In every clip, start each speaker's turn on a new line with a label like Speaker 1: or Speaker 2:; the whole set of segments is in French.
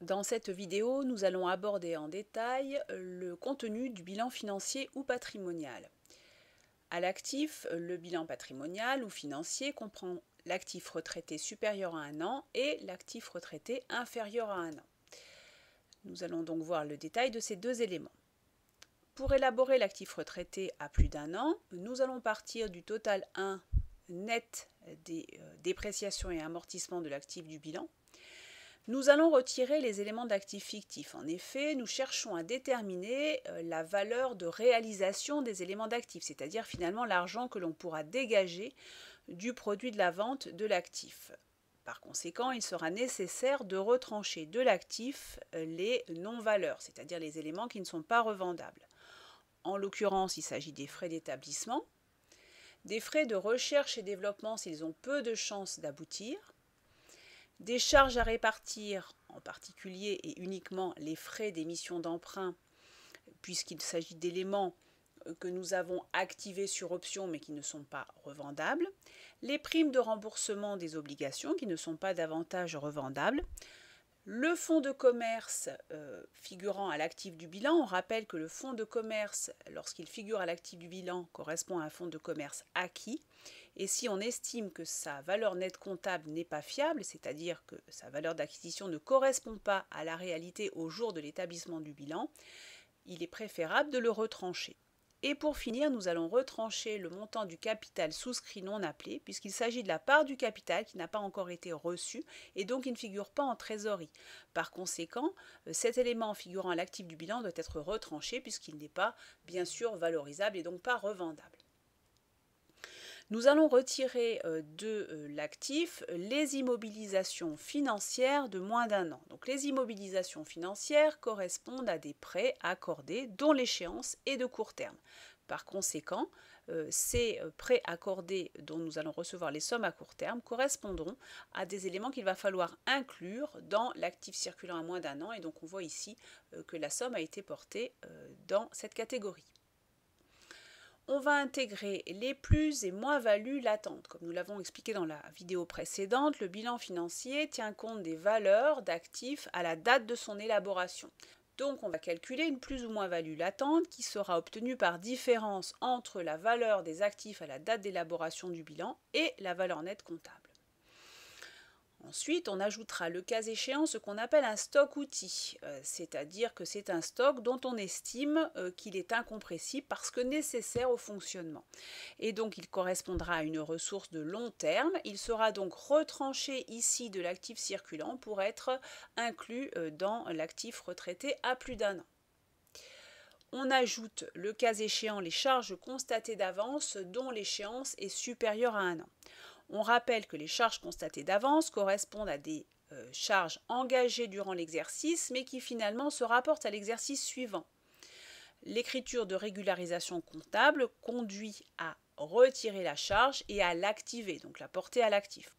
Speaker 1: Dans cette vidéo, nous allons aborder en détail le contenu du bilan financier ou patrimonial. À l'actif, le bilan patrimonial ou financier comprend l'actif retraité supérieur à 1 an et l'actif retraité inférieur à 1 an. Nous allons donc voir le détail de ces deux éléments. Pour élaborer l'actif retraité à plus d'1 an, nous allons partir du total 1 net des dépréciations et amortissements de l'actif du bilan. Nous allons retirer les éléments d'actifs fictifs. En effet, nous cherchons à déterminer la valeur de réalisation des éléments d'actifs, c'est-à-dire finalement l'argent que l'on pourra dégager du produit de la vente de l'actif. Par conséquent, il sera nécessaire de retrancher de l'actif les non-valeurs, c'est-à-dire les éléments qui ne sont pas revendables. En l'occurrence, il s'agit des frais d'établissement, des frais de recherche et développement s'ils ont peu de chances d'aboutir, des charges à répartir, en particulier et uniquement les frais d'émission d'emprunt, puisqu'il s'agit d'éléments que nous avons activés sur option mais qui ne sont pas revendables, les primes de remboursement des obligations qui ne sont pas davantage revendables, le fonds de commerce figurant à l'actif du bilan. On rappelle que le fonds de commerce, lorsqu'il figure à l'actif du bilan, correspond à un fonds de commerce acquis. Et si on estime que sa valeur nette comptable n'est pas fiable, c'est-à-dire que sa valeur d'acquisition ne correspond pas à la réalité au jour de l'établissement du bilan, il est préférable de le retrancher. Et pour finir, nous allons retrancher le montant du capital souscrit non appelé, puisqu'il s'agit de la part du capital qui n'a pas encore été reçue et donc il ne figure pas en trésorerie. Par conséquent, cet élément figurant à l'actif du bilan doit être retranché puisqu'il n'est pas, bien sûr, valorisable et donc pas revendable. Nous allons retirer de l'actif les immobilisations financières de moins d'1 an. Donc les immobilisations financières correspondent à des prêts accordés dont l'échéance est de court terme. Par conséquent, ces prêts accordés dont nous allons recevoir les sommes à court terme correspondront à des éléments qu'il va falloir inclure dans l'actif circulant à moins d'1 an. Et donc on voit ici que la somme a été portée dans cette catégorie. On va intégrer les plus et moins-values latentes. Comme nous l'avons expliqué dans la vidéo précédente, le bilan financier tient compte des valeurs d'actifs à la date de son élaboration. Donc on va calculer une plus ou moins-value latente qui sera obtenue par différence entre la valeur des actifs à la date d'élaboration du bilan et la valeur nette comptable. Ensuite, on ajoutera le cas échéant ce qu'on appelle un stock outil, c'est-à-dire que c'est un stock dont on estime qu'il est incompressible parce que nécessaire au fonctionnement. Et donc il correspondra à une ressource de long terme. Il sera donc retranché ici de l'actif circulant pour être inclus dans l'actif retraité à plus d'1 an. On ajoute le cas échéant les charges constatées d'avance dont l'échéance est supérieure à 1 an. On rappelle que les charges constatées d'avance correspondent à des charges engagées durant l'exercice, mais qui finalement se rapportent à l'exercice suivant. L'écriture de régularisation comptable conduit à retirer la charge et à l'activer, donc la porter à l'actif.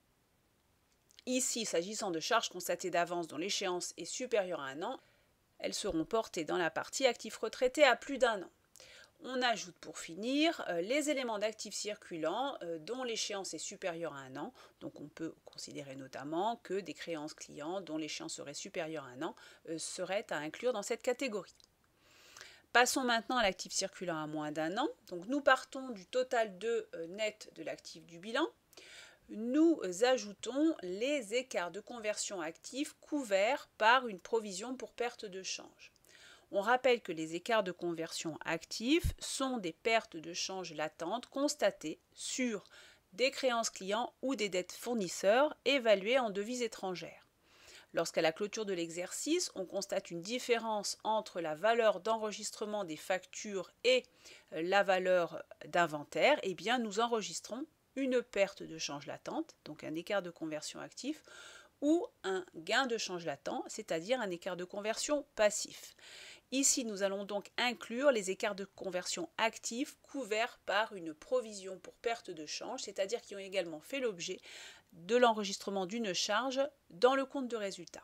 Speaker 1: Ici, s'agissant de charges constatées d'avance dont l'échéance est supérieure à 1 an, elles seront portées dans la partie actifs retraités à plus d'1 an. On ajoute pour finir les éléments d'actifs circulants dont l'échéance est supérieure à 1 an. Donc on peut considérer notamment que des créances clients dont l'échéance serait supérieure à 1 an seraient à inclure dans cette catégorie. Passons maintenant à l'actif circulant à moins d'1 an. Donc nous partons du total 2 net de l'actif du bilan. Nous ajoutons les écarts de conversion actifs couverts par une provision pour perte de change. On rappelle que les écarts de conversion actifs sont des pertes de change latentes constatées sur des créances clients ou des dettes fournisseurs évaluées en devises étrangères. Lorsqu'à la clôture de l'exercice, on constate une différence entre la valeur d'enregistrement des factures et la valeur d'inventaire, eh bien nous enregistrons une perte de change latente, donc un écart de conversion actif, ou un gain de change latent, c'est-à-dire un écart de conversion passif. Ici, nous allons donc inclure les écarts de conversion actifs couverts par une provision pour perte de change, c'est-à-dire qui ont également fait l'objet de l'enregistrement d'une charge dans le compte de résultat.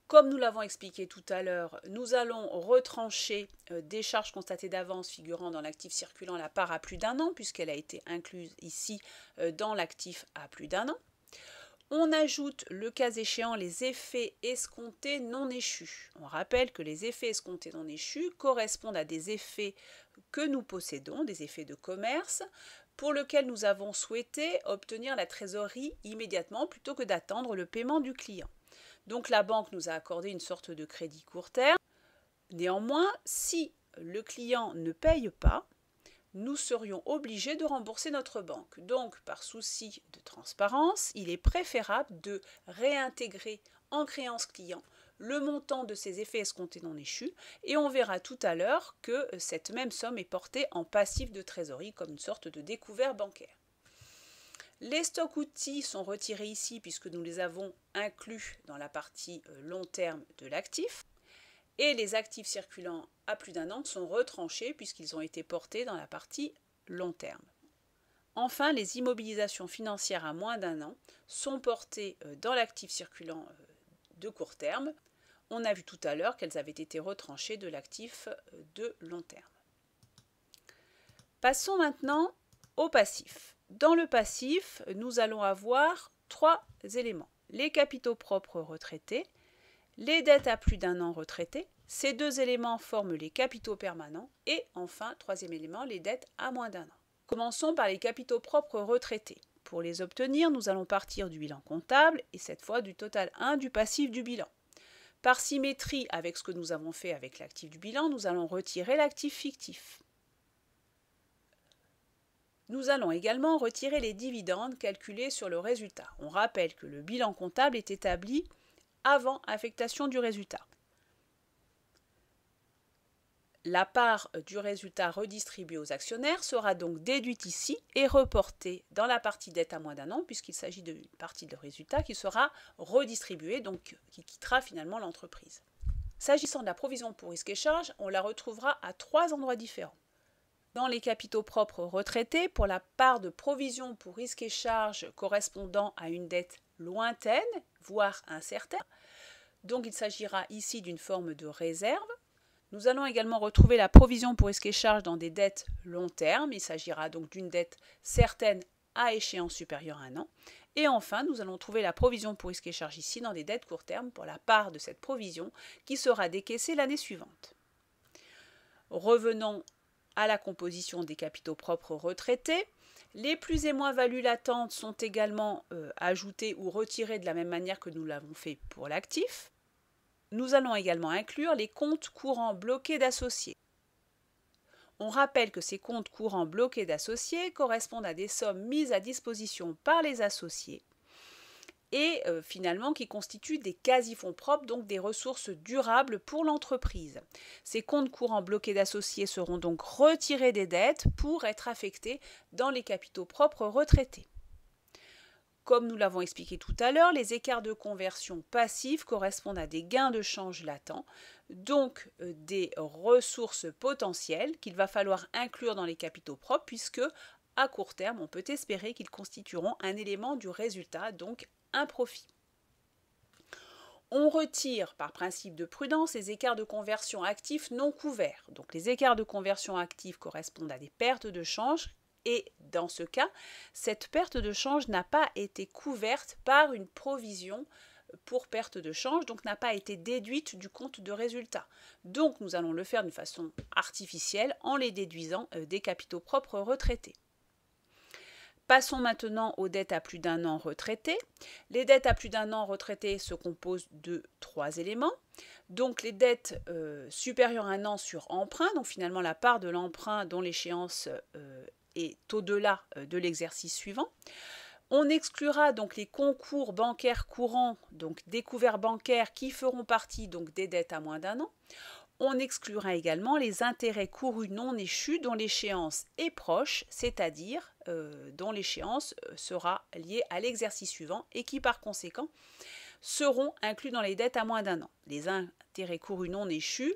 Speaker 1: Comme nous l'avons expliqué tout à l'heure, nous allons retrancher des charges constatées d'avance figurant dans l'actif circulant la part à plus d'1 an, puisqu'elle a été incluse ici dans l'actif à plus d'1 an. On ajoute, le cas échéant, les effets escomptés non échus. On rappelle que les effets escomptés non échus correspondent à des effets que nous possédons, des effets de commerce, pour lesquels nous avons souhaité obtenir la trésorerie immédiatement plutôt que d'attendre le paiement du client. Donc la banque nous a accordé une sorte de crédit court terme. Néanmoins, si le client ne paye pas, nous serions obligés de rembourser notre banque. Donc, par souci de transparence, il est préférable de réintégrer en créance client le montant de ces effets escomptés non échus, et on verra tout à l'heure que cette même somme est portée en passif de trésorerie comme une sorte de découvert bancaire. Les stocks outils sont retirés ici puisque nous les avons inclus dans la partie long terme de l'actif. Et les actifs circulants à plus d'un an sont retranchés puisqu'ils ont été portés dans la partie long terme. Enfin, les immobilisations financières à moins d'un an sont portées dans l'actif circulant de court terme. On a vu tout à l'heure qu'elles avaient été retranchées de l'actif de long terme. Passons maintenant au passif. Dans le passif, nous allons avoir 3 éléments. Les capitaux propres retraités, les dettes à plus d'un an retraitées. Ces 2 éléments forment les capitaux permanents. Et enfin, 3e élément, les dettes à moins d'un an. Commençons par les capitaux propres retraités. Pour les obtenir, nous allons partir du bilan comptable et cette fois du total 1 du passif du bilan. Par symétrie avec ce que nous avons fait avec l'actif du bilan, nous allons retirer l'actif fictif. Nous allons également retirer les dividendes calculés sur le résultat. On rappelle que le bilan comptable est établi avant affectation du résultat. La part du résultat redistribuée aux actionnaires sera donc déduite ici et reportée dans la partie dette à moins d'un an, puisqu'il s'agit d'une partie de résultat qui sera redistribuée, donc qui quittera finalement l'entreprise. S'agissant de la provision pour risques et charges, on la retrouvera à 3 endroits différents. Dans les capitaux propres retraités, pour la part de provision pour risques et charges correspondant à une dette lointaine, voire incertaine, donc il s'agira ici d'une forme de réserve. Nous allons également retrouver la provision pour risques et charges dans des dettes long terme. Il s'agira donc d'une dette certaine à échéance supérieure à un an. Et enfin, nous allons trouver la provision pour risques et charges ici dans des dettes court terme pour la part de cette provision qui sera décaissée l'année suivante. Revenons à la composition des capitaux propres retraités. Les plus et moins-values latentes sont également ajoutées ou retirées de la même manière que nous l'avons fait pour l'actif. Nous allons également inclure les comptes courants bloqués d'associés. On rappelle que ces comptes courants bloqués d'associés correspondent à des sommes mises à disposition par les associés et finalement qui constituent des quasi-fonds propres, donc des ressources durables pour l'entreprise. Ces comptes courants bloqués d'associés seront donc retirés des dettes pour être affectés dans les capitaux propres retraités. Comme nous l'avons expliqué tout à l'heure, les écarts de conversion passifs correspondent à des gains de change latents, donc des ressources potentielles qu'il va falloir inclure dans les capitaux propres puisque à court terme, on peut espérer qu'ils constitueront un élément du résultat, donc un profit. On retire par principe de prudence les écarts de conversion actifs non couverts. Donc les écarts de conversion actifs correspondent à des pertes de change. Et dans ce cas, cette perte de change n'a pas été couverte par une provision pour perte de change, donc n'a pas été déduite du compte de résultat. Donc nous allons le faire d'une façon artificielle en les déduisant des capitaux propres retraités. Passons maintenant aux dettes à plus d'un an retraitées. Les dettes à plus d'un an retraitées se composent de 3 éléments. Donc les dettes supérieures à un an sur emprunt, donc finalement la part de l'emprunt dont l'échéance est au-delà de l'exercice suivant. On exclura donc les concours bancaires courants, donc découverts bancaires qui feront partie donc des dettes à moins d'un an. On exclura également les intérêts courus non échus dont l'échéance est proche, c'est-à-dire dont l'échéance sera liée à l'exercice suivant et qui par conséquent seront inclus dans les dettes à moins d'un an. Les intérêts courus non échus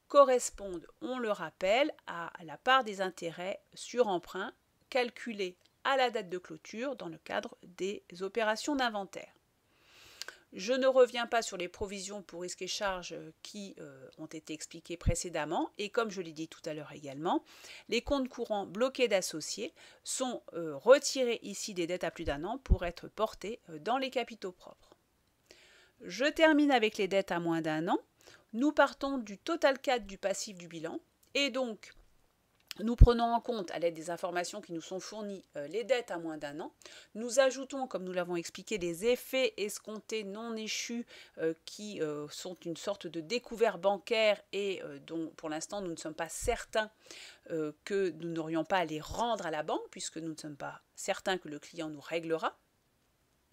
Speaker 1: correspondent, on le rappelle, à la part des intérêts sur emprunt calculés à la date de clôture dans le cadre des opérations d'inventaire. Je ne reviens pas sur les provisions pour risques et charges qui ont été expliquées précédemment. Et comme je l'ai dit tout à l'heure également, les comptes courants bloqués d'associés sont retirés ici des dettes à plus d'1 an pour être portés dans les capitaux propres. Je termine avec les dettes à moins d'1 an. Nous partons du total 4 du passif du bilan et donc nous prenons en compte, à l'aide des informations qui nous sont fournies, les dettes à moins d'1 an. Nous ajoutons, comme nous l'avons expliqué, les effets escomptés non échus qui sont une sorte de découvert bancaire et dont pour l'instant nous ne sommes pas certains que nous n'aurions pas à les rendre à la banque puisque nous ne sommes pas certains que le client nous réglera.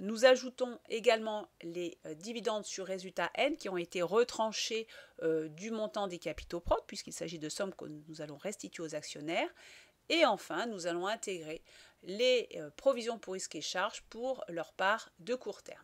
Speaker 1: Nous ajoutons également les dividendes sur résultat N qui ont été retranchés du montant des capitaux propres puisqu'il s'agit de sommes que nous allons restituer aux actionnaires. Et enfin, nous allons intégrer les provisions pour risques et charges pour leur part de court terme.